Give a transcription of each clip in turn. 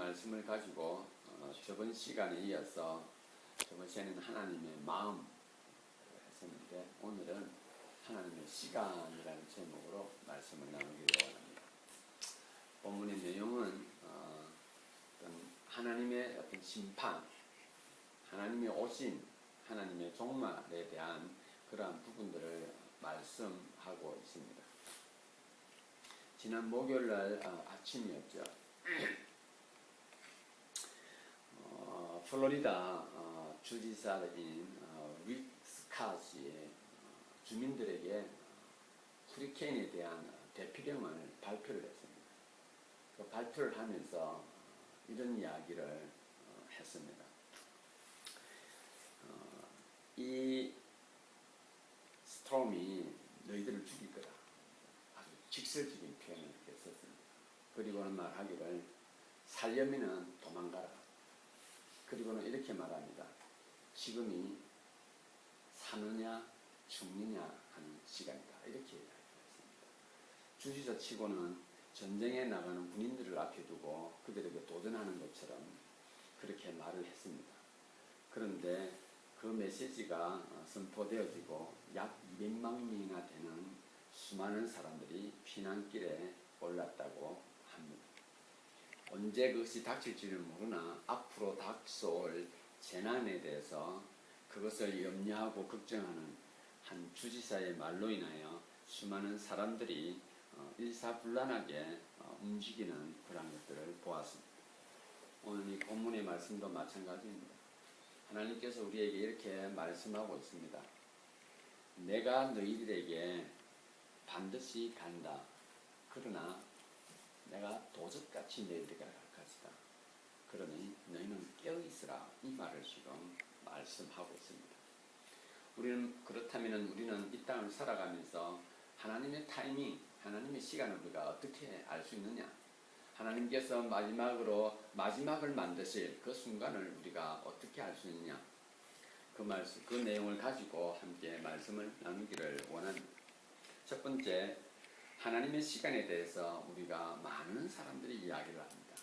말씀을 가지고 저번 시간에 이어서 저번 시간에는 하나님의 마음 했었는데 오늘은 하나님의 시간이라는 제목으로 말씀을 나누기를 원합니다. 본문의 내용은 어떤 하나님의 어떤 심판, 하나님의 오심, 하나님의 종말에 대한 그러한 부분들을 말씀하고 있습니다. 지난 목요일날 아침이었죠. 플로리다 주지사인 릭 스캇이 주민들에게 후리케인에 대한 대피령을 발표를 했습니다. 그 발표를 하면서 이런 이야기를 했습니다. 이 스톰이 너희들을 죽일 거다. 아주 직설적인 표현을 썼습니다. 그리고는 말하기를 살려면은 도망가라. 그리고는 이렇게 말합니다. 지금이 사느냐 죽느냐 하는 시간이다. 이렇게 이야기했습니다. 주지사 치고는 전쟁에 나가는 군인들을 앞에 두고 그들에게 도전하는 것처럼 그렇게 말을 했습니다. 그런데 그 메시지가 선포되어지고 약 200만 명이나 되는 수많은 사람들이 피난길에 올랐다고 합니다. 언제 그것이 닥칠지는 모르나 앞으로 닥쳐올 재난에 대해서 그것을 염려하고 걱정하는 한 주지사의 말로 인하여 수많은 사람들이 일사불란하게 움직이는 그런 것들을 보았습니다. 오늘 이 본문의 말씀도 마찬가지입니다. 하나님께서 우리에게 이렇게 말씀하고 있습니다. 내가 너희들에게 반드시 간다. 그러나 내가 도적같이 너희들에게 갈 것이다. 그러니 너희는 깨어있으라. 이 말을 지금 말씀하고 있습니다. 그렇다면 우리는 이 땅을 살아가면서 하나님의 타이밍, 하나님의 시간을 우리가 어떻게 알 수 있느냐? 하나님께서 마지막을 만드실 그 순간을 우리가 어떻게 알 수 있느냐? 그 내용을 가지고 함께 말씀을 나누기를 원합니다. 첫 번째, 하나님의 시간에 대해서 우리가 많은 사람들이 이야기를 합니다.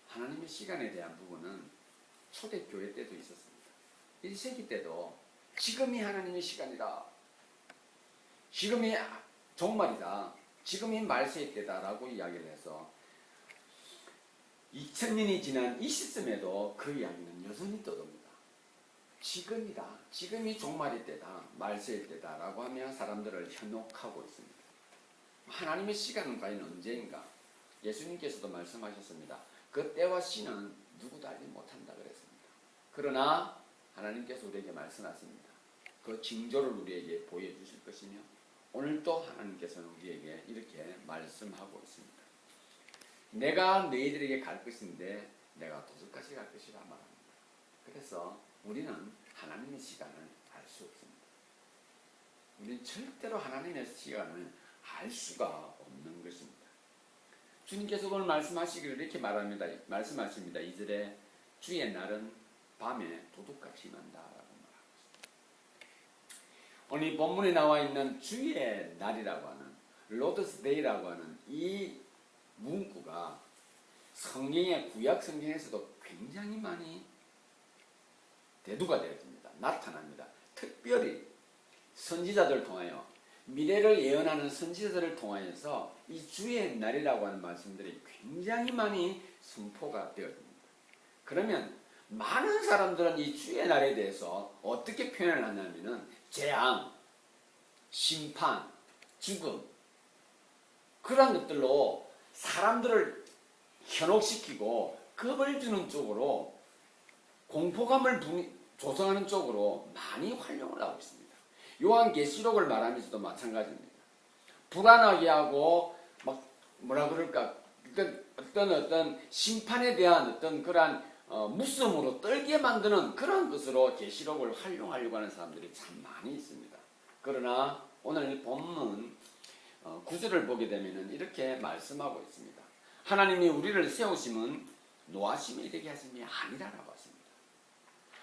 하나님의 시간에 대한 부분은 초대교회 때도 있었습니다. 1세기 때도 지금이 하나님의 시간이다. 지금이 종말이다. 지금이 말세의 때다라고 이야기를 해서 2000년이 지난 이 시점에도 그 이야기는 여전히 떠도니다. 지금이다. 지금이 종말의 때다. 말세의 때다라고 하며 사람들을 현혹하고 있습니다. 하나님의 시간은 과연 언제인가? 예수님께서도 말씀하셨습니다. 그 때와 시는 누구도 알지 못한다 그랬습니다. 그러나 하나님께서 우리에게 말씀하십니다. 그 징조를 우리에게 보여주실 것이며 오늘도 하나님께서는 우리에게 이렇게 말씀하고 있습니다. 내가 너희들에게 갈 것인데 내가 도적같이 갈 것이라 말합니다. 그래서 우리는 하나님의 시간을 알 수 없습니다. 우리는 절대로 하나님의 시간을 알 수가 없는 것입니다. 주님께서 오늘 말씀하시기를 이렇게 말씀하십니다. 2절에 주의 날은 밤에 도둑같이 임한다라고 말하고 있습니다. 오늘 본문에 나와 있는 주의 날이라고 하는 로드스 데이라고 하는 이 문구가 성경의 구약 성경에서도 굉장히 많이 대두가 되어집니다. 나타납니다. 특별히 선지자들을 통하여 미래를 예언하는 선지자들을 통하여서 이 주의 날이라고 하는 말씀들이 굉장히 많이 선포가 되어집니다. 그러면 많은 사람들은 이 주의 날에 대해서 어떻게 표현을 하냐면은 재앙, 심판, 죽음 그런 것들로 사람들을 현혹시키고 겁을 주는 쪽으로 공포감을 조성하는 쪽으로 많이 활용을 하고 있습니다. 요한계시록을 말하면서도 마찬가지입니다. 불안하게 하고 막 뭐라 그럴까 어떤 심판에 대한 어떤 그러한 무서움으로 떨게 만드는 그런 것으로 계시록을 활용하려고 하는 사람들이 참 많이 있습니다. 그러나 오늘 본문 9절을 보게 되면 이렇게 말씀하고 있습니다. 하나님이 우리를 세우심은 노하심에 이르게 하심이 아니라라고 하십니다.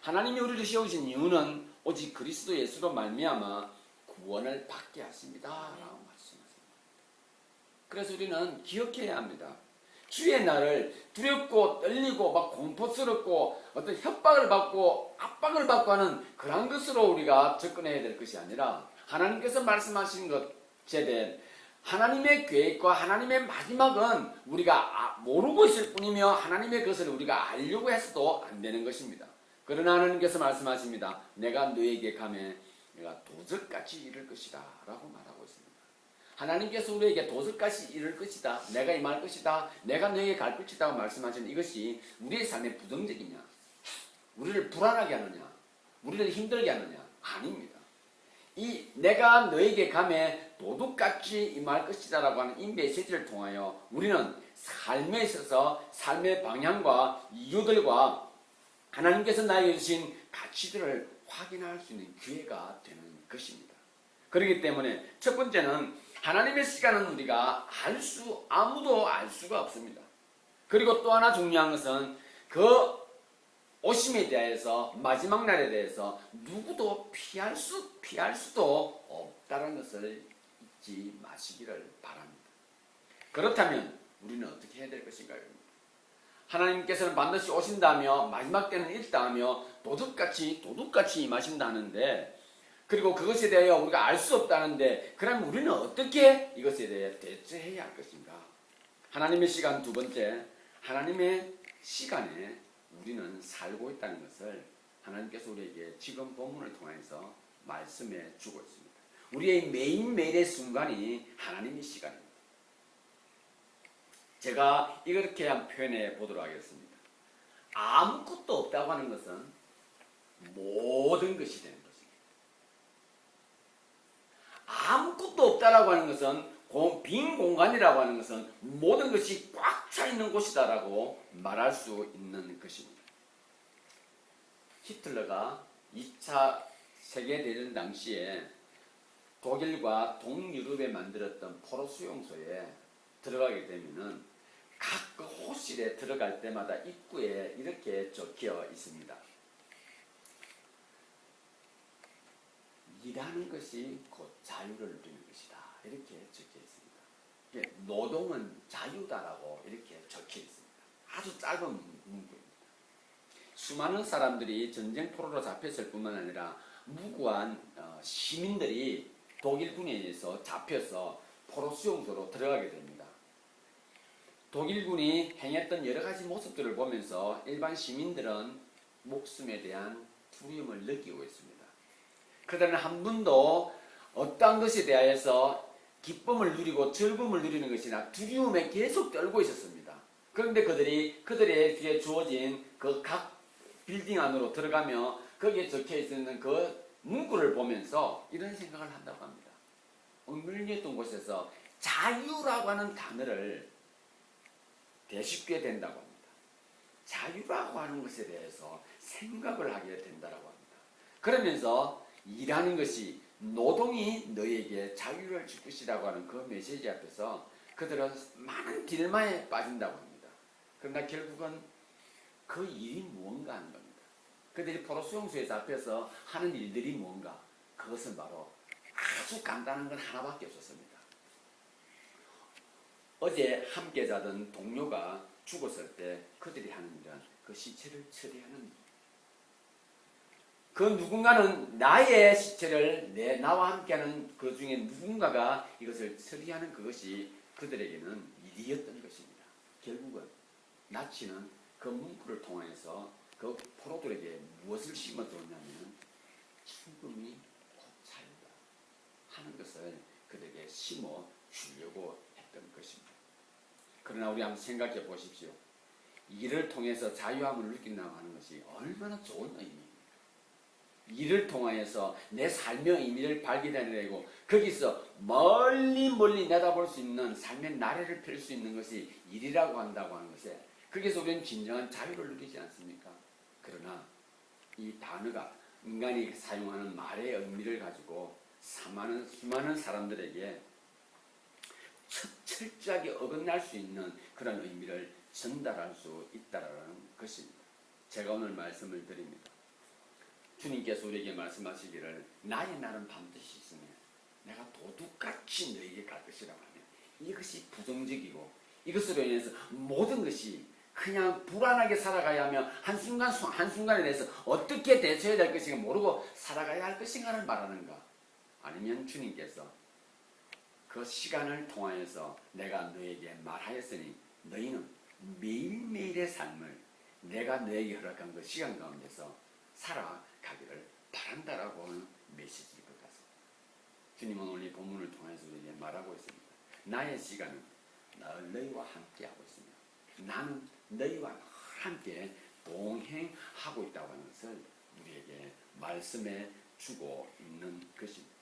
하나님이 우리를 세우신 이유는 오직 그리스도 예수로 말미암아 구원을 받게 하십니다 라고 말씀하십니다. 그래서 우리는 기억해야 합니다. 주의 날을 두렵고 떨리고 막 공포스럽고 어떤 협박을 받고 압박을 받고 하는 그런 것으로 우리가 접근해야 될 것이 아니라 하나님께서 말씀하신 것에 대한 하나님의 계획과 하나님의 마지막은 우리가 모르고 있을 뿐이며 하나님의 것을 우리가 알려고 해서도 안 되는 것입니다. 그러나 하나님께서 말씀하십니다. 내가 너에게 가매 내가 도적같이 이룰 것이다 라고 말하고 있습니다. 하나님께서 우리에게 도적같이 이룰 것이다, 내가 임할 것이다, 내가 너에게 갈 것이다 말씀하시는 이것이 우리의 삶에 부정적이냐, 우리를 불안하게 하느냐, 우리를 힘들게 하느냐? 아닙니다. 이 내가 너에게 가매 도둑같이 임할 것이다 라고 하는 이 메시지를 통하여 우리는 삶에 있어서 삶의 방향과 이유들과 하나님께서 나에게 주신 가치들을 확인할 수 있는 기회가 되는 것입니다. 그렇기 때문에 첫 번째는 하나님의 시간은 우리가 아무도 알 수가 없습니다. 그리고 또 하나 중요한 것은 그 오심에 대해서 마지막 날에 대해서 누구도 피할 수도 없다는 것을 잊지 마시기를 바랍니다. 그렇다면 우리는 어떻게 해야 될 것인가요? 하나님께서는 반드시 오신다며 마지막 때는 있다며 도둑같이 임하신다는데 그리고 그것에 대하여 우리가 알 수 없다는데 그럼 우리는 어떻게 이것에 대해 대처해야 할 것인가? 하나님의 시간 두 번째, 하나님의 시간에 우리는 살고 있다는 것을 하나님께서 우리에게 지금 본문을 통해서 말씀해 주고 있습니다. 우리의 매일매일의 순간이 하나님의 시간입니다. 제가 이렇게 한 표현해 보도록 하겠습니다. 아무것도 없다고 하는 것은 모든 것이 되는 것입니다. 아무것도 없다라고 하는 것은 빈 공간이라고 하는 것은 모든 것이 꽉 차 있는 곳이다라고 말할 수 있는 것입니다. 히틀러가 2차 세계대전 당시에 독일과 동유럽에 만들었던 포로 수용소에 들어가게 되면은 각 그 호실에 들어갈 때마다 입구에 이렇게 적혀 있습니다. 일하는 것이 곧 자유를 누리는 것이다. 이렇게 적혀 있습니다. 노동은 자유다라고 이렇게 적혀 있습니다. 아주 짧은 문구입니다. 수많은 사람들이 전쟁 포로로 잡혔을 뿐만 아니라 무고한 시민들이 독일군에 의해서 잡혀서 포로 수용소로 들어가게 됩니다. 독일군이 행했던 여러 가지 모습들을 보면서 일반 시민들은 목숨에 대한 두려움을 느끼고 있습니다. 그들은 한 번도 어떠한 것에 대하여서 기쁨을 누리고 즐거움을 누리는 것이나 두려움에 계속 떨고 있었습니다. 그런데 그들에게 주어진 그 각 빌딩 안으로 들어가며 거기에 적혀 있는 그 문구를 보면서 이런 생각을 한다고 합니다. 얽매였던 곳에서 자유라고 하는 단어를 되씹게 된다고 합니다. 자유라고 하는 것에 대해서 생각을 하게 된다고 합니다. 그러면서 일하는 것이 노동이 너에게 자유를 줄 것이라고 하는 그 메시지 앞에서 그들은 많은 딜마에 빠진다고 합니다. 그러나 결국은 그 일이 무언가 하는 겁니다. 그들이 포로 수용소에서 앞에서 하는 일들이 무언가, 그것은 바로 아주 간단한 건 하나밖에 없었습니다. 어제 함께 자던 동료가 죽었을 때 그들이 하는 일은 그 시체를 처리하는 일. 그 누군가는 나의 시체를 나와 함께하는 그 중에 누군가가 이것을 처리하는 그것이 그들에게는 일이었던 것입니다. 결국은 나치는 그 문구를 통해서 그 포로들에게 무엇을 심어줬냐면 죽음이 곧 자유다 하는 것을 그들에게 심어주려고 했던 것입니다. 그러나 우리 한번 생각해 보십시오. 이를 통해서 자유함을 느낀다고 하는 것이 얼마나 좋은 의미입니까? 이를 통하여서 내 삶의 의미를 발견해내고 거기서 멀리 내다볼 수 있는 삶의 나래를 펼 수 있는 것이 일이라고 한다고 하는 것에 거기서 우리는 진정한 자유를 누리지 않습니까? 그러나 이 단어가 인간이 사용하는 말의 의미를 가지고 수많은 사람들에게 철저하게 어긋날 수 있는 그런 의미를 전달할 수 있다는 것입니다. 제가 오늘 말씀을 드립니다. 주님께서 우리에게 말씀하시기를 나의 날은 반드시 있으며 내가 도둑같이 너에게 갈 것이라고 하면 이것이 부정적이고 이것으로 인해서 모든 것이 그냥 불안하게 살아가야 하며 한순간에 대해서 어떻게 대처해야 될 것인가 모르고 살아가야 할 것인가를 말하는가? 아니면 주님께서 그 시간을 통하여서 내가 너에게 말하였으니 너희는 매일매일의 삶을 내가 너에게 허락한 그 시간 가운데서 살아가기를 바란다라고 하는 메시지일 것 같습니다. 주님은 오늘 이 본문을 통해서 우리에게 말하고 있습니다. 나의 시간은 너희와 함께하고 있습니다. 나는 너희와 함께 동행하고 있다고 하는 것을 우리에게 말씀해 주고 있는 것입니다.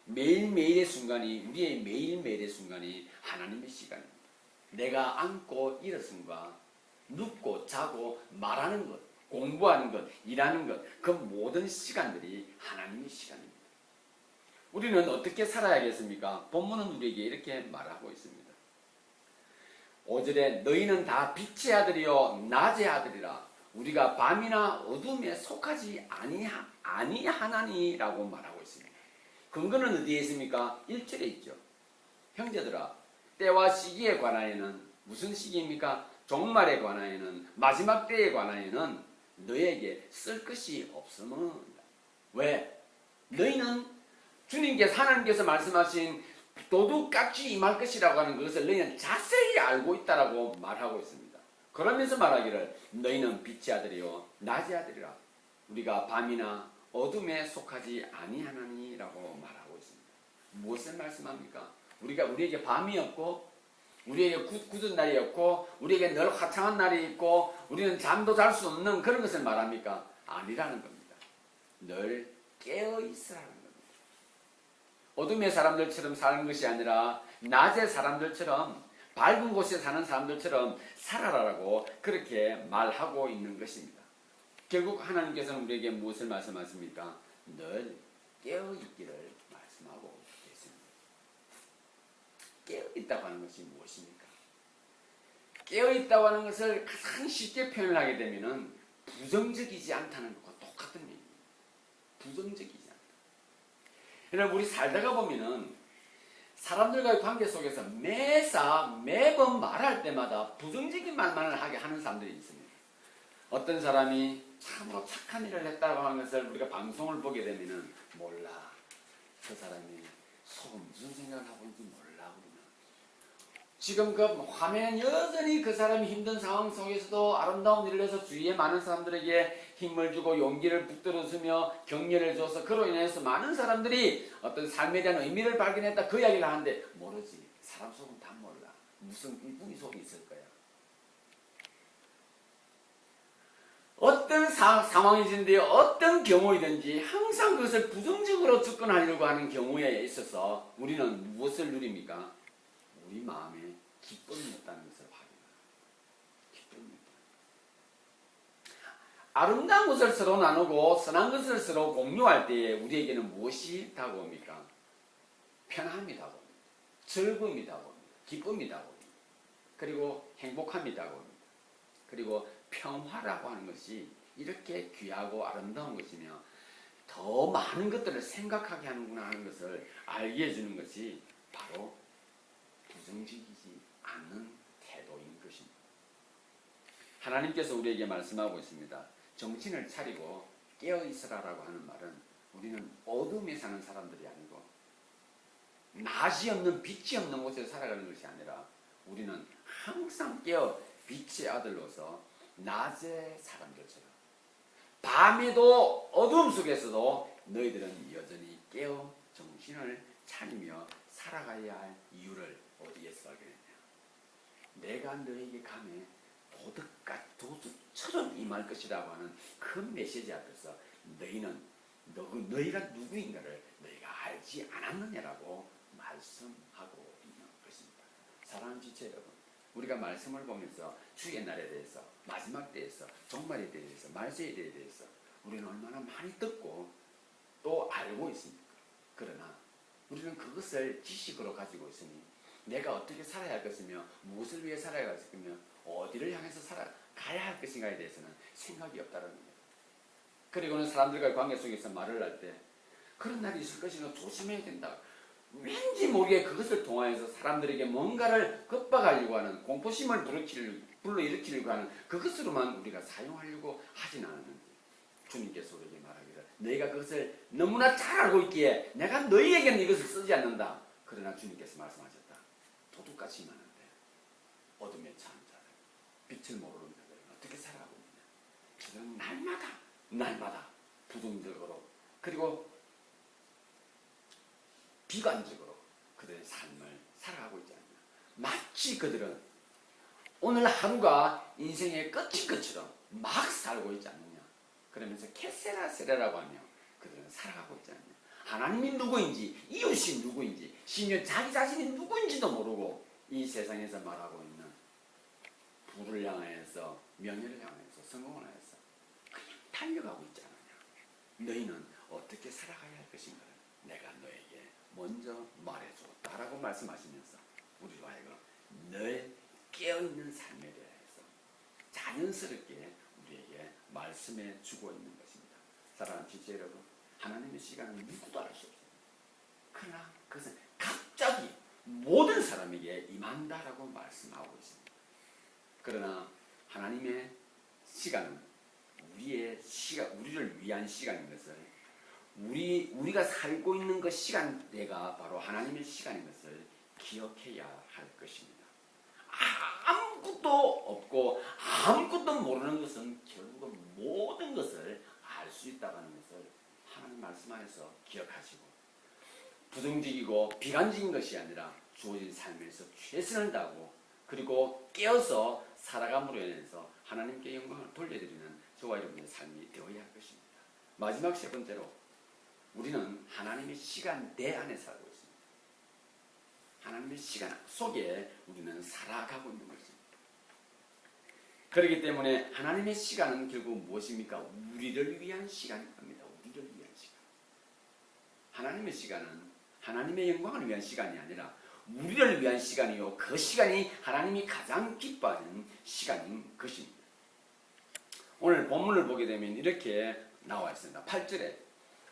매일매일의 순간이 우리의 매일매일의 순간이 하나님의 시간입니다. 내가 앉고 일어선과 눕고 자고 말하는 것, 공부하는 것, 일하는 것, 그 모든 시간들이 하나님의 시간입니다. 우리는 어떻게 살아야겠습니까? 본문은 우리에게 이렇게 말하고 있습니다. 5절에 너희는 다 빛의 아들이요 낮의 아들이라 우리가 밤이나 어둠에 속하지 아니하나니라고 말하고 있습니다. 근거는 어디에 있습니까? 1절에 있죠. 형제들아 때와 시기에 관하여는 무슨 시기입니까? 종말에 관하여는 마지막 때에 관하여는 너에게 쓸 것이 없으면 왜? 너희는 주님께서 하나님께서 말씀하신 도둑같이 임할 것이라고 하는 것을 너희는 자세히 알고 있다라고 말하고 있습니다. 그러면서 말하기를 너희는 빛의 아들이요 낮의 아들이라 우리가 밤이나 어둠에 속하지 아니하나니라고 말하고 있습니다. 무엇을 말씀합니까? 우리에게 밤이 없고 우리에게 굳은 날이 없고 우리에게 늘 화창한 날이 있고 우리는 잠도 잘 수 없는 그런 것을 말합니까? 아니라는 겁니다. 늘 깨어 있으라는 겁니다. 어둠의 사람들처럼 사는 것이 아니라 낮의 사람들처럼 밝은 곳에 사는 사람들처럼 살아라라고 그렇게 말하고 있는 것입니다. 결국 하나님께서는 우리에게 무엇을 말씀하십니까? 늘 깨어있기를 말씀하고 계십니다. 깨어있다고 하는 것이 무엇입니까? 깨어있다고 하는 것을 가장 쉽게 표현을 하게 되면 부정적이지 않다는 것과 똑같은 얘기입니다. 부정적이지 않다. 여러분 우리 살다가 보면은 사람들과의 관계 속에서 매번 말할 때마다 부정적인 말만을 하게 하는 사람들이 있습니다. 어떤 사람이 참으로 착한 일을 했다고 하는 것을 우리가 방송을 보게 되면은 몰라. 그 사람이 속은 무슨 생각을 하고 있는지 몰라. 우리는. 지금 그 화면 여전히 그 사람이 힘든 상황 속에서도 아름다운 일을 해서 주위에 많은 사람들에게 힘을 주고 용기를 붙들어주며 격려를 줘서 그로 인해서 많은 사람들이 어떤 삶에 대한 의미를 발견했다 그 이야기를 하는데 모르지. 사람 속은 다 몰라. 무슨 일꾼이 속에 있을 거야. 어떤 상황이든지 어떤 경우이든지 항상 그것을 부정적으로 접근하려고 하는 경우에 있어서 우리는 무엇을 누립니까? 우리 마음에 기쁨이 없다는 것을 확인합니다. 기쁨이 없다. 아름다운 것을 서로 나누고 선한 것을 서로 공유할 때에 우리에게는 무엇이 다가옵니까? 편함이 다가옵니다. 즐거움이 다가옵니다. 기쁨이 다가옵니다. 그리고 행복함이 다가옵니다. 그리고 평화라고 하는 것이 이렇게 귀하고 아름다운 것이며 더 많은 것들을 생각하게 하는구나 하는 것을 알게 해주는 것이 바로 부정적이지 않는 태도인 것입니다. 하나님께서 우리에게 말씀하고 있습니다. 정신을 차리고 깨어있으라라고 하는 말은 우리는 어둠에 사는 사람들이 아니고 낮이 없는 빛이 없는 곳에 살아가는 것이 아니라 우리는 항상 깨어 빛의 아들로서 낮의 사람들처럼 밤에도 어두움 속에서도 너희들은 여전히 깨어 정신을 차리며 살아가야 할 이유를 어디에서 발견했냐? 내가 너에게 감에 도둑처럼 임할 것이라고 하는 그 메시지 앞에서 너희가 누구인가를 너희가 알지 않았느냐라고 말씀하고 있는 것입니다. 사랑하는 지체 여러분, 우리가 말씀을 보면서 주의 날에 대해서, 마지막 때에서, 종말에 대해서, 말세에 대해서 우리는 얼마나 많이 듣고 또 알고 있습니까? 그러나 우리는 그것을 지식으로 가지고 있으니 내가 어떻게 살아야 할 것이며 무엇을 위해 살아야 할 것이며 어디를 향해서 가야 할 것인가에 대해서는 생각이 없다는 겁니다. 그리고는 사람들과의 관계 속에서 말을 할 때 그런 날이 있을 것이니까 조심해야 된다. 왠지 모르게 그것을 통하여서 사람들에게 뭔가를 겁박하려고 하는 공포심을 불러일으키려고 하는 그것으로만 우리가 사용하려고 하진 않았는지 주님께서 우리에게 말하기를 너희가 그것을 너무나 잘 알고 있기에 내가 너희에게는 이것을 쓰지 않는다. 그러나 주님께서 말씀하셨다. 도둑같이 많은데 어둠에 처한 자들, 빛을 모르는 자들은 어떻게 살아가고 있느냐. 저는 날마다 부정적으로 그리고 비관적으로 그들의 삶을 살아가고 있지 않냐. 마치 그들은 오늘 하루가 인생의 끝인 것처럼 막 살고 있지 않느냐. 그러면서 캐세라세라라고 하며 그들은 살아가고 있지 않느냐. 하나님이 누구인지, 이웃이 누구인지, 심지어 자기 자신이 누구인지도 모르고 이 세상에서 말하고 있는 부를 향하여서, 명예를 향하여서, 성공을 향해서 그냥 달려가고 있지 않느냐. 너희는 어떻게 살아가야 할 것인가 내가 너에게 먼저 말해주었다라고 말씀하시면서 우리로 하여금 늘 깨어있는 삶에 대해서 자연스럽게 우리에게 말씀해 주고 있는 것입니다. 사랑하는 지체 여러분, 하나님의 시간은 누구도 알 수 없습니다. 그러나 그것은 갑자기 모든 사람에게 임한다라고 말씀하고 있습니다. 그러나 하나님의 시간은 우리를 위한 시간인 것을 우리가 살고 있는 그 시간대가 바로 하나님의 시간인 것을 기억해야 할 것입니다. 아무것도 없고 아무것도 모르는 것은 결국은 모든 것을 알 수 있다는 것을 하나님 말씀 안에서 기억하시고 부정적이고 비관적인 것이 아니라 주어진 삶에서 최선을 다하고 그리고 깨어서 살아감으로 인해서 하나님께 영광을 돌려드리는 저와 여러분의 삶이 되어야 할 것입니다. 마지막 세 번째로 우리는 하나님의 시간대 안에 살고 있습니다. 하나님의 시간 속에 우리는 살아가고 있는 것입니다. 그렇기 때문에 하나님의 시간은 결국 무엇입니까? 우리를 위한 시간인 겁니다. 우리를 위한 시간. 하나님의 시간은 하나님의 영광을 위한 시간이 아니라 우리를 위한 시간이요. 그 시간이 하나님이 가장 기뻐하는 시간인 것입니다. 오늘 본문을 보게 되면 이렇게 나와 있습니다. 8절에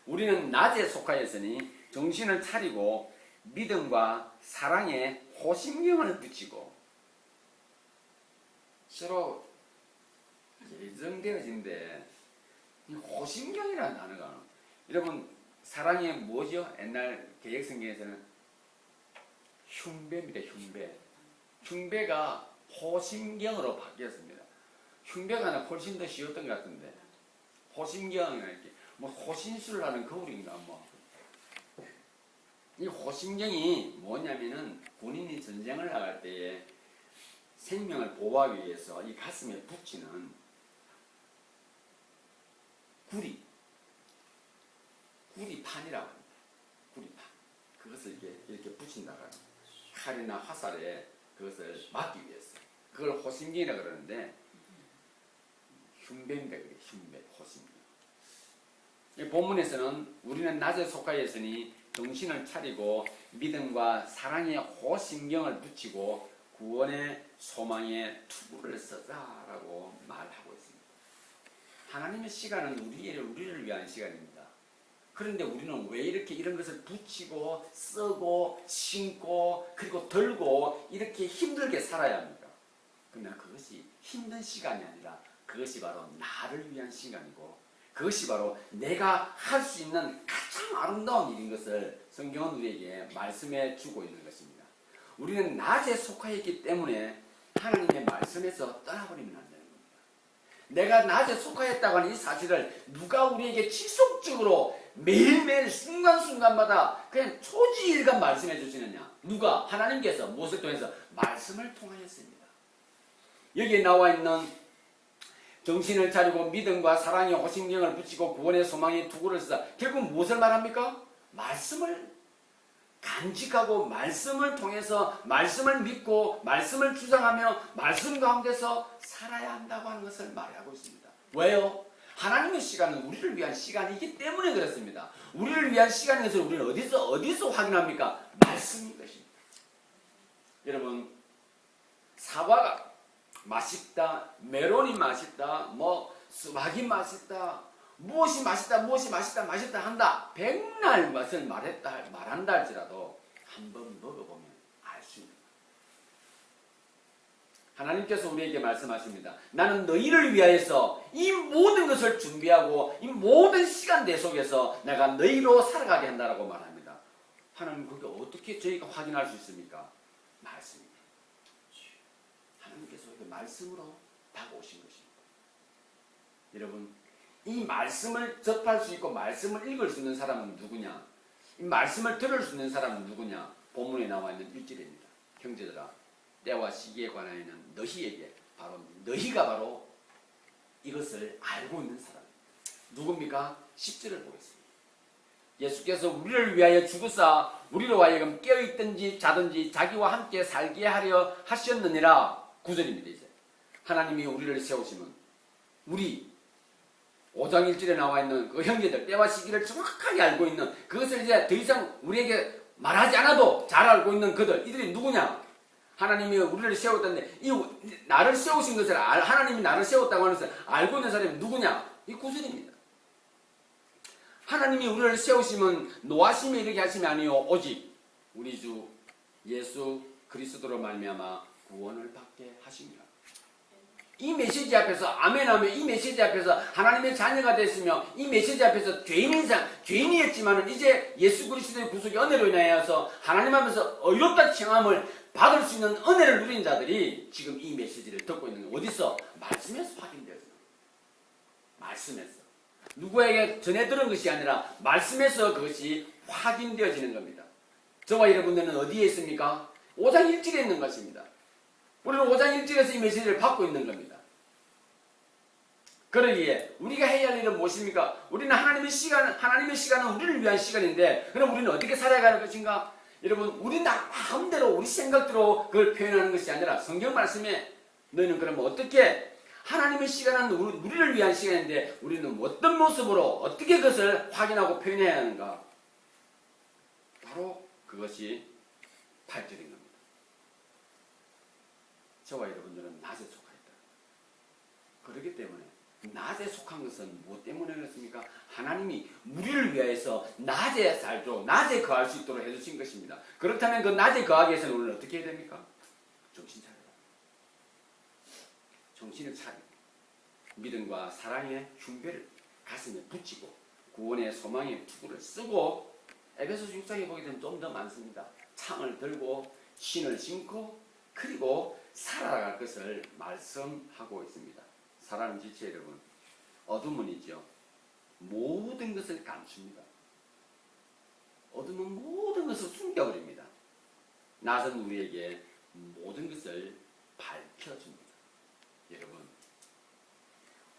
우리는 낮에 속하였으니 정신을 차리고 믿음과 사랑에 호심경을 붙이고 서로 예정되어진데 이 호심경이라는 단어가 여러분 사랑이 뭐죠? 옛날 개혁성경에서는 흉배입니다. 흉배가 호심경으로 바뀌었습니다. 흉배가 훨씬 더 쉬웠던 것 같은데 호심경이나 이렇게 뭐 호신술을 하는 거울인가 뭐. 이 호심경이 뭐냐면은 군인이 전쟁을 나갈 때에 생명을 보호하기 위해서 이 가슴에 붙이는 구리판이라고 합니다. 구리판. 그것을 이렇게 붙인다고 합니다. 칼이나 화살에 그것을 막기 위해서. 그걸 호심경이라고 그러는데 흉배입니다. 그게 흉배, 호심경. 이 본문에서는 우리는 낮에 속하였으니 정신을 차리고 믿음과 사랑의 호심경을 붙이고 구원의 소망의 투구를 쓰자라고 말하고 있습니다. 하나님의 시간은 우리를 위한 시간입니다. 그런데 우리는 왜 이렇게 이런 것을 붙이고 쓰고 신고 그리고 들고 이렇게 힘들게 살아야 합니까? 그러나 그것이 힘든 시간이 아니라 그것이 바로 나를 위한 시간이고 그것이 바로 내가 할 수 있는 가장 아름다운 일인 것을 성경은 우리에게 말씀해 주고 있는 것입니다. 우리는 낮에 속하였기 때문에 하나님의 말씀에서 떠나버리면 안 되는 겁니다. 내가 낮에 속하였다고 하는 이 사실을 누가 우리에게 지속적으로 매일매일 순간순간마다 그냥 초지일간 말씀해 주시느냐? 누가? 하나님께서 무엇을 통해서? 말씀을 통하였습니다. 여기에 나와 있는 정신을 차리고 믿음과 사랑의 호심경을 붙이고 구원의 소망의 투구를 쓰자. 결국 무엇을 말합니까? 말씀을 간직하고 말씀을 통해서 말씀을 믿고 말씀을 주장하며 말씀 가운데서 살아야 한다고 하는 것을 말하고 있습니다. 왜요? 하나님의 시간은 우리를 위한 시간이기 때문에 그렇습니다. 우리를 위한 시간인 것을 우리는 어디서 확인합니까? 말씀인 것입니다. 여러분, 사과가 맛있다, 메론이 맛있다, 뭐 수박이 맛있다, 무엇이 맛있다 한다. 백날 맛을 말한다 할지라도 한번 먹어보면 알 수 있는 거예요. 하나님께서 우리에게 말씀하십니다. 나는 너희를 위하여서 이 모든 것을 준비하고 이 모든 시간대 속에서 내가 너희로 살아가게 한다라고 말합니다. 하나님 그게 어떻게 저희가 확인할 수 있습니까? 말씀입니다. 하나님께서 그 말씀으로 다가오신 것입니다. 여러분, 이 말씀을 접할 수 있고 말씀을 읽을 수 있는 사람은 누구냐? 이 말씀을 들을 수 있는 사람은 누구냐? 본문에 나와 있는 1절입니다. 형제들아, 때와 시기에 관하여는 너희에게 너희가 바로 이것을 알고 있는 사람입니다. 누굽니까? 10절을 보겠습니다. 예수께서 우리를 위하여 죽으사 우리로 하여금 깨어있든지 자든지 자기와 함께 살게 하려 하셨느니라. 9절입니다. 이제 하나님이 우리를 세우시면 우리 5장 1절에 나와 있는 그 형제들 때와 시기를 정확하게 알고 있는 그것을 이제 더 이상 우리에게 말하지 않아도 잘 알고 있는 그들, 이들이 누구냐? 하나님이 우리를 세웠다는데 이 나를 세우신 것을 하나님이 나를 세웠다고 하는 것을 알고 있는 사람이 누구냐? 이 9절입니다. 하나님이 우리를 세우시면 노하심에 이르게 하심이 아니요 오직 우리 주 예수 그리스도로 말미암아 구원을 받게 하십니다. 이 메시지 앞에서 아멘하며 이 메시지 앞에서 하나님의 자녀가 됐으며 이 메시지 앞에서 죄인이었지만은 이제 예수 그리스도의 구속의 은혜로 인하여서 하나님 앞에서 의롭다 칭함을 받을 수 있는 은혜를 누린 자들이 지금 이 메시지를 듣고 있는 거예요. 어디서? 말씀에서 확인되어서. 말씀에서. 누구에게 전해 들은 것이 아니라 말씀에서 그것이 확인되어지는 겁니다. 저와 여러분들은 어디에 있습니까? 5장 1절에 있는 것입니다. 우리는 5장 1절에서 이 메시지를 받고 있는 겁니다. 그러기에 우리가 해야 할 일은 무엇입니까? 우리는 하나님의 시간은 우리를 위한 시간인데 그럼 우리는 어떻게 살아가는 것인가? 여러분, 우리 마음대로 우리 생각대로 그걸 표현하는 것이 아니라 성경 말씀에 너희는 그러면 어떻게 하나님의 시간은 우리를 위한 시간인데 우리는 어떤 모습으로 어떻게 그것을 확인하고 표현해야 하는가? 바로 그것이 8절인 겁니다. 저와 여러분들은 낮에 속하였다. 그렇기 때문에 낮에 속한 것은 무엇 때문에 그렇습니까? 하나님이 우리를 위하여서 낮에 살도록 낮에 거할 수 있도록 해주신 것입니다. 그렇다면 그 낮에 거하기 위해서는 우리는 어떻게 해야 됩니까? 정신 차려라. 정신을 차리고 믿음과 사랑의 흉배를 가슴에 붙이고 구원의 소망의 투구를 쓰고 에베소서 6장에 보게 되면 좀 더 많습니다. 창을 들고 신을 신고 그리고 살아갈 것을 말씀하고 있습니다. 사랑하는 지체 여러분, 어둠은 있죠. 모든 것을 감춥니다. 어둠은 모든 것을 숨겨버립니다. 낮은 우리에게 모든 것을 밝혀줍니다. 여러분,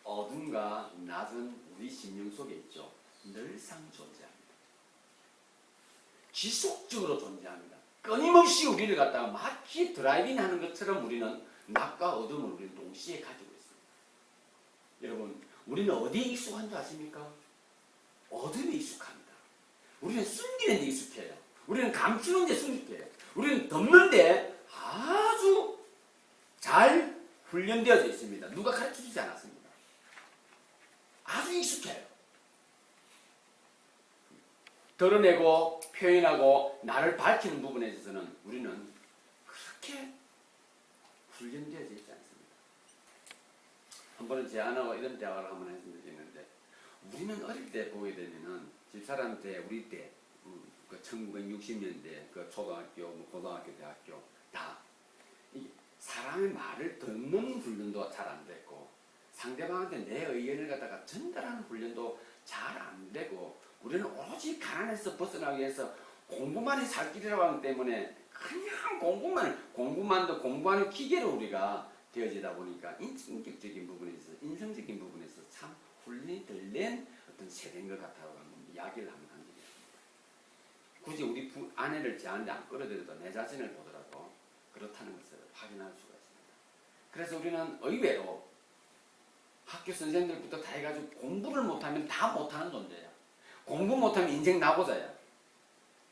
어둠과 낮은 우리 심령 속에 있죠. 늘상 존재합니다. 지속적으로 존재합니다. 끊임없이 우리를 갖다가 마치 드라이빙 하는 것처럼 우리는 낮과 어둠을 우리는 동시에 가지고 있습니다. 여러분, 우리는 어디에 익숙한 줄 아십니까? 어둠에 익숙합니다. 우리는 숨기는 데 익숙해요. 우리는 감추는 데 익숙해요. 우리는 덮는 데 아주 잘 훈련되어져 있습니다. 누가 가르쳐주지 않았습니다. 아주 익숙해요. 드러내고 표현하고 나를 밝히는 부분에 있어서는 우리는 그렇게 훈련되어져 있지 않습니다. 한 번은 제 아내와 이런 대화를 한번 했으면 좋겠는데 우리는 어릴 때 보게 되면은 집사람 때 우리 때 그 1960년대 그 초등학교, 고등학교, 대학교 다 이 사람의 말을 듣는 훈련도 잘 안 됐고 상대방한테 내 의견을 갖다가 전달하는 훈련도 잘 안 되고 우리는 오로지 가난에서 벗어나기 위해서 공부만이 살 길이라고 하기 때문에 그냥 공부만도 공부하는 기계로 우리가 되어지다 보니까 인격적인 부분에 있어서 인성적인 부분에 있어서 참 훈련이 덜 된 어떤 세대인 것 같다고 하는 이야기를 한번 한 적이 있습니다. 굳이 우리 아내를 제한테 안 끌어들여도 내 자신을 보더라도 그렇다는 것을 확인할 수가 있습니다. 그래서 우리는 의외로 학교 선생님들부터 다 해가지고 공부를 못하면 다 못하는 존재야. 공부 못하면 인생 나고자야.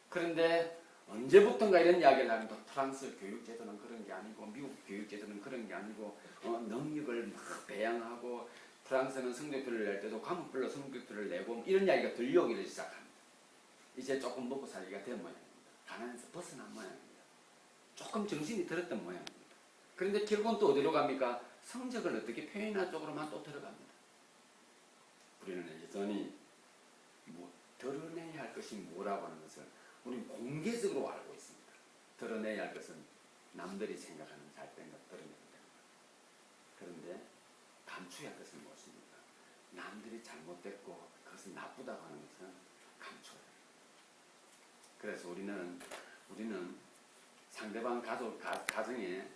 그런데 언제부턴가 이런 이야기를 하면 또 프랑스 교육제도는 그런 게 아니고 미국 교육제도는 그런 게 아니고 능력을 막 배양하고 프랑스는 성적표를 낼 때도 과목별로 성적표를 내고 이런 이야기가 들려오기를 시작합니다. 이제 조금 먹고 살기가 된 모양입니다. 가난에서 벗어난 모양입니다. 조금 정신이 들었던 모양입니다. 그런데 결국은 또 어디로 갑니까? 성적을 어떻게 표현할 쪽으로만 또 들어갑니다. 우리는 여전히 드러내야 할 것이 뭐라고 하는 것을 우리는 공개적으로 알고 있습니다. 드러내야 할 것은 남들이 생각하는 잘된 것 드러내야 됩니다. 그런데 감추어야 할 것은 무엇입니까? 남들이 잘못됐고 그것이 나쁘다고 하는 것은 감춰야 합니다. 그래서 우리는 상대방 가정에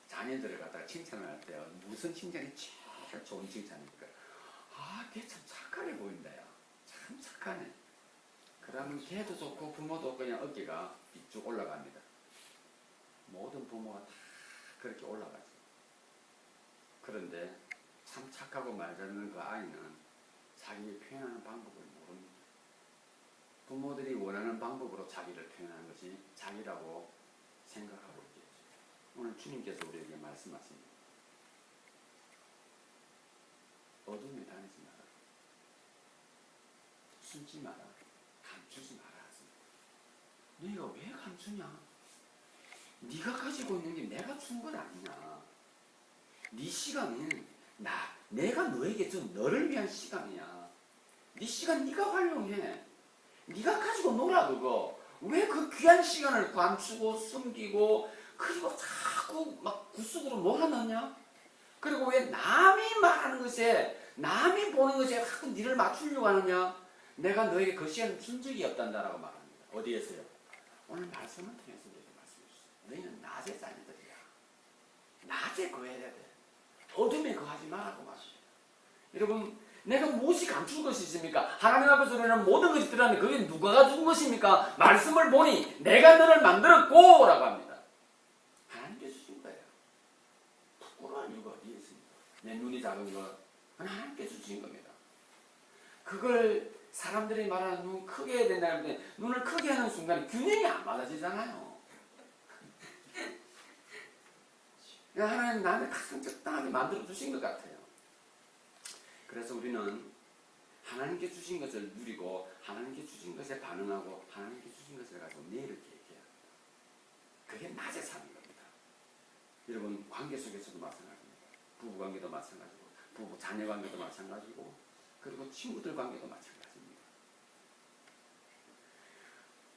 자녀들을 갖다가 칭찬을 할 때 무슨 칭찬이 제일 좋은 칭찬입니까? 아, 걔 참 착하게 보인다, 야. 참 착하네. 그러면 걔도 좋고 부모도 그냥 어깨가 쭉 올라갑니다. 모든 부모가 다 그렇게 올라가죠. 그런데 참 착하고 말 잘듣는 그 아이는 자기를 표현하는 방법을 모릅니다. 부모들이 원하는 방법으로 자기를 표현하는 것이 자기라고 생각하고 있겠죠. 오늘 주님께서 우리에게 말씀하십니다. 어둠에 다니지 마라. 숨지 마라. 감추지 마라 하십니다. 너희가 왜 감추냐? 네가 가지고 있는 게 내가 준 건 아니냐. 네 시간은 내가 너에게 준 너를 위한 시간이야. 네 시간 네가 활용해. 네가 가지고 놀아 그거. 왜 그 귀한 시간을 감추고 숨기고 그리고 자꾸 막 구석으로 몰아넣냐? 그리고 왜 남이 말하는 것에 남이 보는 것에 자꾸 니를 맞추려고 하느냐? 내가 너에게 그 시간을 준 적이 없단다라고 말합니다. 어디에서요? 오늘 말씀을 통해서 우리에게 말씀해 주셨어요. 너희는 낮의 자녀들이야. 낮에 거해야 돼. 어둠에 거하지 말라고 말합니다. 여러분, 내가 무엇이 감출 것이 있습니까? 하나님 앞에서 우리는 모든 것이 드러나는데 그게 누가 준 것입니까? 말씀을 보니 내가 너를 만들었고 라고 합니다. 하나님께 주신 거예요. 부끄러울 이유가 어디에 있습니까? 내 눈이 작은 것 하나님께 주신 겁니다. 그걸 사람들이 말하는 눈 크게 해야 된다는데 눈을 크게 하는 순간 균형이 안 맞아지잖아요. 하나님 나를 가장 적당하게 만들어 주신 것 같아요. 그래서 우리는 하나님께 주신 것을 누리고 하나님께 주신 것에 반응하고 하나님께 주신 것을 가지고 내일을 계획해야 합니다. 그게 낮에 사는 겁니다. 여러분 관계 속에서도 마찬가지입니다. 부부관계도 마찬가지고 부부 자녀관계도 마찬가지고 그리고 친구들 관계도 마찬가지입니다.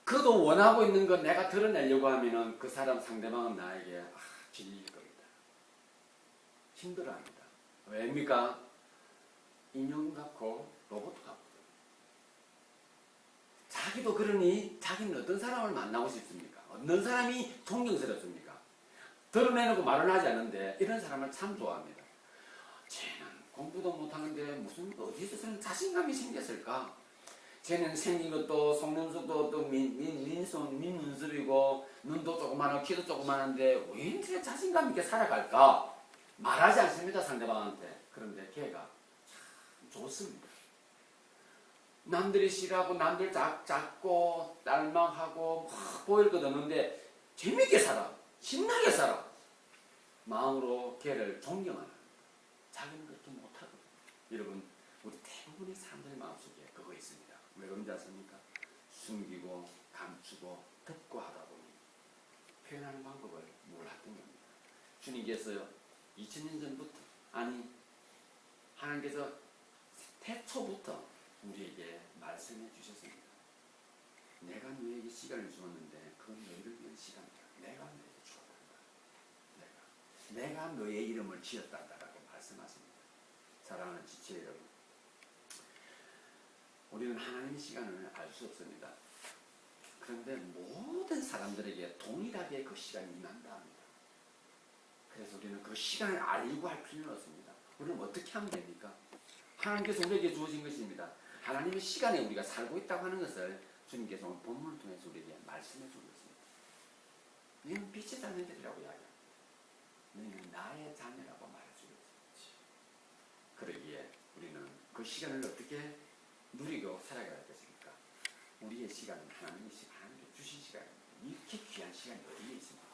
그도 원하고 있는 건 내가 드러내려고 하면은 그 사람 상대방은 나에게 질릴 겁니다. 힘들어합니다. 왜입니까? 인형 같고 로봇 같고 자기도 그러니 자기는 어떤 사람을 만나고 싶습니까? 어떤 사람이 존경스럽습니까? 드러내놓고 말은 하지 않는데 이런 사람을 참 좋아합니다. 쟤는 공부도 못하는데 무슨 어디서 저런 자신감이 생겼을까? 쟤는 생긴 것도 속눈썹도 또 민눈썹이고 눈도 조그마하고 키도 조그마한데 왠지 자신감 있게 살아갈까? 말하지 않습니다 상대방한테. 그런데 걔가 좋습니다. 남들이 싫어하고 남들 작고 딸망하고 막 보일 것 없는데 재밌게 살아. 신나게 살아. 마음으로 걔를 존경하는 자기는 그렇게 못하거든요. 여러분 우리 대부분의 사람들의 마음속에 그거 있습니다. 왜 그런지 아십니까? 숨기고 감추고 덮고 하다 보니 표현하는 방법을 몰랐던 겁니다. 주님께서요 2000년 전부터 하나님께서 태초부터 우리에게 말씀해 주셨습니다. 내가 너에게 시간을 주었는데 그건 너희를 위한 시간이다. 내가 너에게 주었단다. 내가 너의 이름을 지었단다라고 말씀하십니다. 사랑하는 지체 여러분, 우리는 하나님의 시간을 알 수 없습니다. 그런데 모든 사람들에게 동일하게 그 시간이 임한다 합니다. 그래서 우리는 그 시간을 알고 할 필요는 없습니다. 우리는 어떻게 하면 됩니까? 하나님께서 우리에게 주어진 것입니다. 하나님의 시간에 우리가 살고 있다고 하는 것을 주님께서 오늘 본문을 통해서 우리에게 말씀해 준 것입니다. 너희는 빛의 자녀들이라고 이야기합니다. 너희는 나의 자녀라고 말해주고 있습니다. 그러기에 우리는 그 시간을 어떻게 누리고 살아가야 할 것입니까? 우리의 시간은 하나님께 주신 시간입니다. 이렇게 귀한 시간이 어디에 있습니까?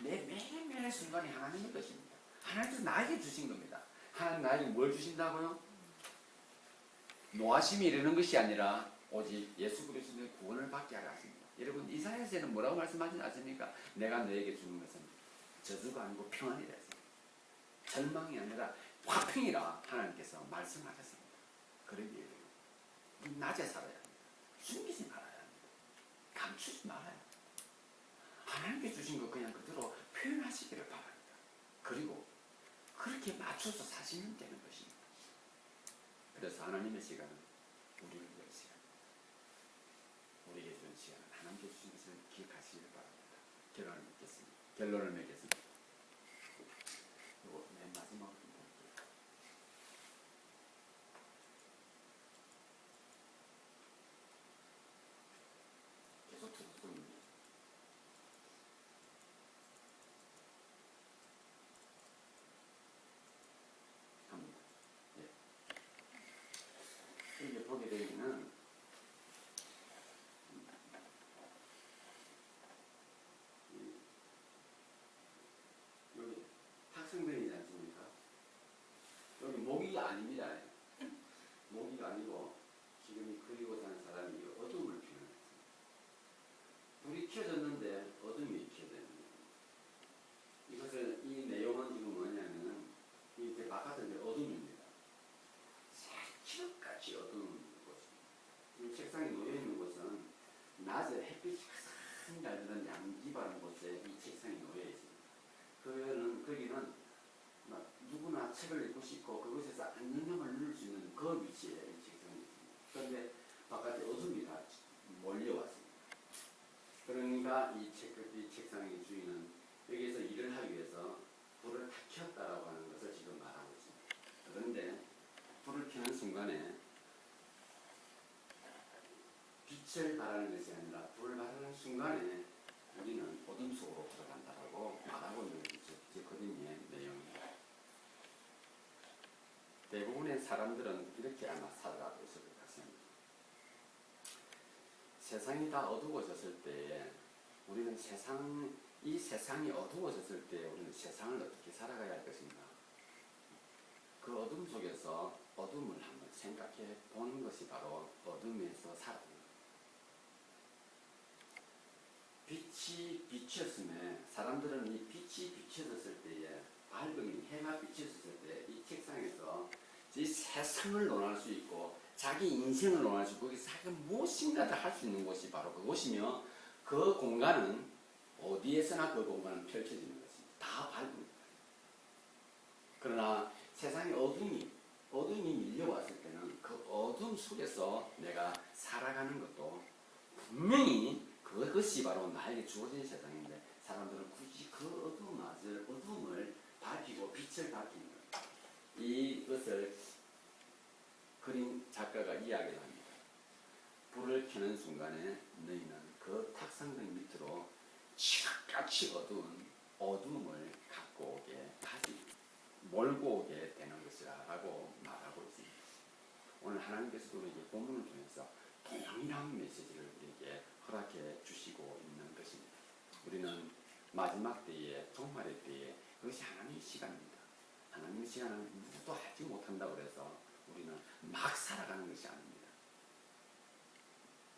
내 매일매일 순간이 하나님의 것입니다. 하나님께서 나에게 주신 겁니다. 하나님 나에게 뭘 주신다고요? 노하심이 이르는 것이 아니라 오직 예수 그리스도의 구원을 받게 하라 하십니다. 여러분 이사야서에는 뭐라고 말씀하지 않습니까? 내가 너에게 주는 것은 저주가 아니고 평안이라 했습니다. 절망이 아니라 화평이라 하나님께서 말씀하셨습니다. 그러기에 낮에 살아야 합니다. 숨기지 말아야 합니다. 감추지 말아야 합니다. 하나님께 주신 거 그냥 그대로 표현하시기를 바랍니다. 그리고 그렇게 맞춰서 사시면 되는 것입니다. 그래서 하나님의 시간은 우리를 위한 시간입니다. 우리에게 주는 시간은 하나님께 주신 것을 기억하시기를 바랍니다. 결론을 맺겠습니다. 이거 맨 마지막으로 볼게요. 계속 들었습니다. 합니다. 예. 이제 보게 되면은 여기 탁성변이지 않습니까? 여기 모기가 아닙니다. 모기가 아니고 지금 이 그리고 사는 사람이 어둠을 표현했습니다. 불이 켜졌는데 어둠이 켜졌습니다. 이것은 이 내용은 지금 뭐냐면은 이제 바깥은 이제 어둠입니다. 새벽같이 어두운 곳입니다. 이 책상에 놓여 있는 곳은 낮에 햇빛이 가장 잘 드는 양기 바른 곳에 이 책상이 놓여 있습니다. 거기는 누구나 책을 읽고 싶고 그곳에서 안정감을 누릴 수 있는 그 위치에 이 책상이 있습니다. 그런데 바깥에 어둠이 다 몰려왔습니다. 그러니까 이 책상의 주인은 여기에서 일을 하기 위해서 불을 다 켰다라고 하는 것을 지금 말하고 있습니다. 그런데 불을 켜는 순간에 빛을 발하는 것이 아니라 불을 발하는 순간에 우리는 어둠 속으로 들어간다라고 말하고 있는 것이 그림의 내용입니다. 대부분의 사람들은 이렇게 아마 살아가고 있을 것 같습니다. 세상이 다 어두워졌을 때에 우리는 이 세상이 어두워졌을 때 우리는 세상을 어떻게 살아가야 할 것인가? 그 어둠 속에서 어둠을 한번 생각해 보는 것이 바로 어둠에서 살아가는 것. 빛이 비쳤음에 사람들은 이 빛이 비쳐졌을 때에 밝음이 해가 비쳐졌을 때 이 책상에서 이 세상을 논할 수 있고 자기 인생을 논할 수 있고 거기서 자기가 무엇인가 다 할 수 있는 곳이 바로 그곳이며 그 공간은 어디에서나 그 공간은 펼쳐지는 것입니다. 다 밝습니다. 그러나 세상에 어둠이 밀려왔을 때는 그 어둠 속에서 내가 살아가는 것도 분명히 그것이 바로 나에게 주어진 세상인데 사람들은 굳이 그 어둠을 밝히고 빛을 밝히는 것. 이것을 그림 작가가 이야기를 합니다. 불을 켜는 순간에 너희는 그 탁상등 밑으로 지각같이 어두운 어둠을 갖고 오게 몰고 오게 되는 것이라고 말하고 있습니다. 오늘 하나님께서도 우리에게 본문을 통해서 동일한 메시지를 우리에게 허락해 주시고 있는 것입니다. 우리는 마지막 때에 종말의 때에 그것이 하나님의 시간입니다. 하나님의 시간은 누구도 하지 못한다고 해서 우리는 막 살아가는 것이 아닙니다.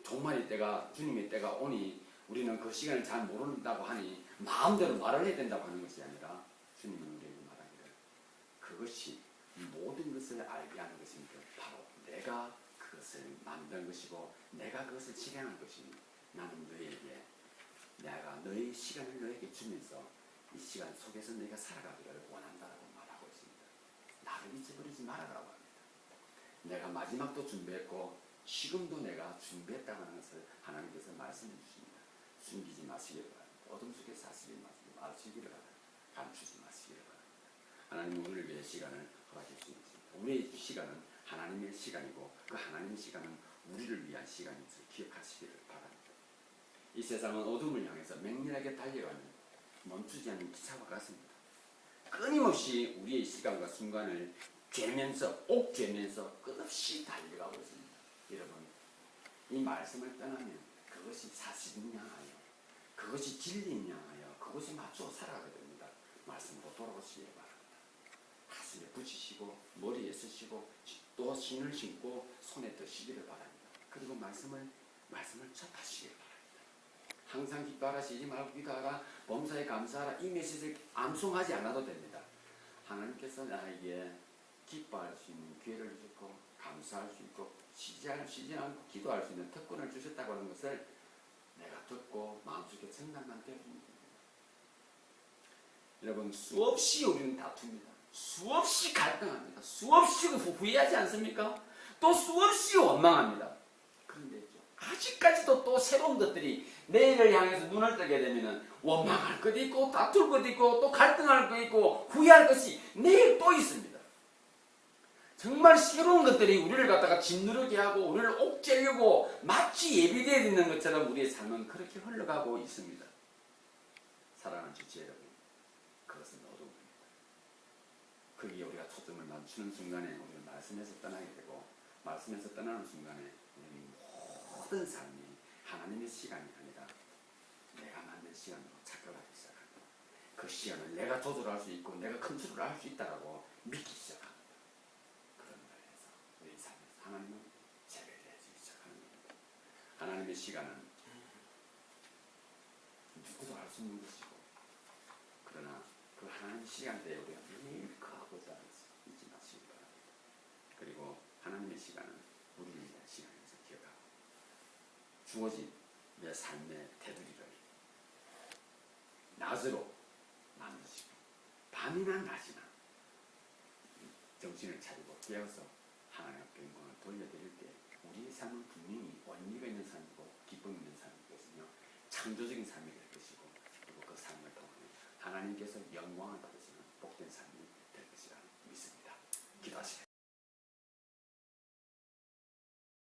종말의 때가 주님의 때가 오니 우리는 그 시간을 잘 모른다고 하니 마음대로 말을 해야 된다고 하는 것이 아니라 주님은 우리에게 말하기를 그것이 모든 것을 알게 하는 것입니다. 바로 내가 그것을 만든 것이고 내가 그것을 실행한 것이니 나는 너에게 내가 너의 시간을 너에게 주면서 이 시간 속에서 너희가 살아가기를 원한다라고 말하고 있습니다. 나를 잊어버리지 말아라고 합니다. 내가 마지막도 준비했고 지금도 내가 준비했다고 하는 것을 하나님께서 말씀해 주십니다. 숨기지 마시기를 바랍니다. 어둠 속에 사시지 마시기를 바랍니다. 감추지 마시기를 바랍니다. 하나님은 우리를 위해 시간을 허락해 주십니다. 우리의 시간은 하나님의 시간이고 그 하나님의 시간은 우리를 위한 시간인 것을 기억하시기를 바랍니다. 이 세상은 어둠을 향해서 맹렬하게 달려가는 멈추지 않는 기차와 같습니다. 끊임없이 우리의 시간과 순간을 옥죄면서 끝없이 달려가고 있습니다. 여러분, 이 말씀을 떠나면 그것이 사실인 향하여 그것이 진리인 향하여 그것에 맞춰 살아가게 됩니다. 말씀으로 돌아오시기 바랍니다. 가슴에 붙이시고 머리에 쓰시고 또 신을 신고 손에 드시기를 바랍니다. 그리고 말씀을 접하시기 바랍니다. 항상 기뻐하시지 말고 기도하라. 범사에 감사하라. 이 메시지를 암송하지 않아도 됩니다. 하나님께서 나에게 기뻐할 수 있는 기회를 주셨고 감사할 수 있고 쉬지 않고 기도할 수 있는 특권을 주셨다고 하는 것을 내가 듣고 마음속에 정당만 되어줍니다. 여러분 수없이 우리는 다툽니다. 수없이 갈등합니다. 수없이 후회하지 않습니까? 또 수없이 원망합니다. 그런데 아직까지도 또 새로운 것들이 내일을 향해서 눈을 뜨게 되면 원망할 것도 있고 다툴 것도 있고 또 갈등할 것도 있고 후회할 것이 내일 또 있습니다. 정말 새로운 것들이 우리를 갖다가 짓누르게 하고 우리를 옥죄려고 마치 예비되어 있는 것처럼 우리의 삶은 그렇게 흘러가고 있습니다. 사랑하는 지체 여러분, 그것은 어두움입니다. 거기에 우리가 초점을 맞추는 순간에 우리는 말씀에서 떠나게 되고 말씀에서 떠나는 순간에 우리는 모든 삶이 하나님의 시간이 아니라 내가 만든 시간으로 착각하기 시작합니다. 그 시간을 내가 조절할 수 있고 내가 컨트롤을 할 수 있다고 믿기 시작합니다. 그런 면에서 우리 삶에서 하나님은 제외되기 시작하는 겁니다. 하나님의 시간은 누구도 알 수 있는 것이고 그러나 그 하나님의 시간대에 우리가 늘 거하고자 잊지 마시기 바랍니다. 그리고 하나님의 시간은 우리를 위한 시간에서 기억하고 주어진 내 삶의 테두리를 낮으로 만드시고 밤이나 낮이나 정신을 차리고 깨어서 하나님 앞에 영광을 돌려드릴 때 우리의 삶은 분명히 원리가 있는 삶이고 기쁨 있는 삶일 것이며 창조적인 삶이 될 것이고 그리고 그 삶을 통해 하나님께서 영광을 받으시는 복된 삶이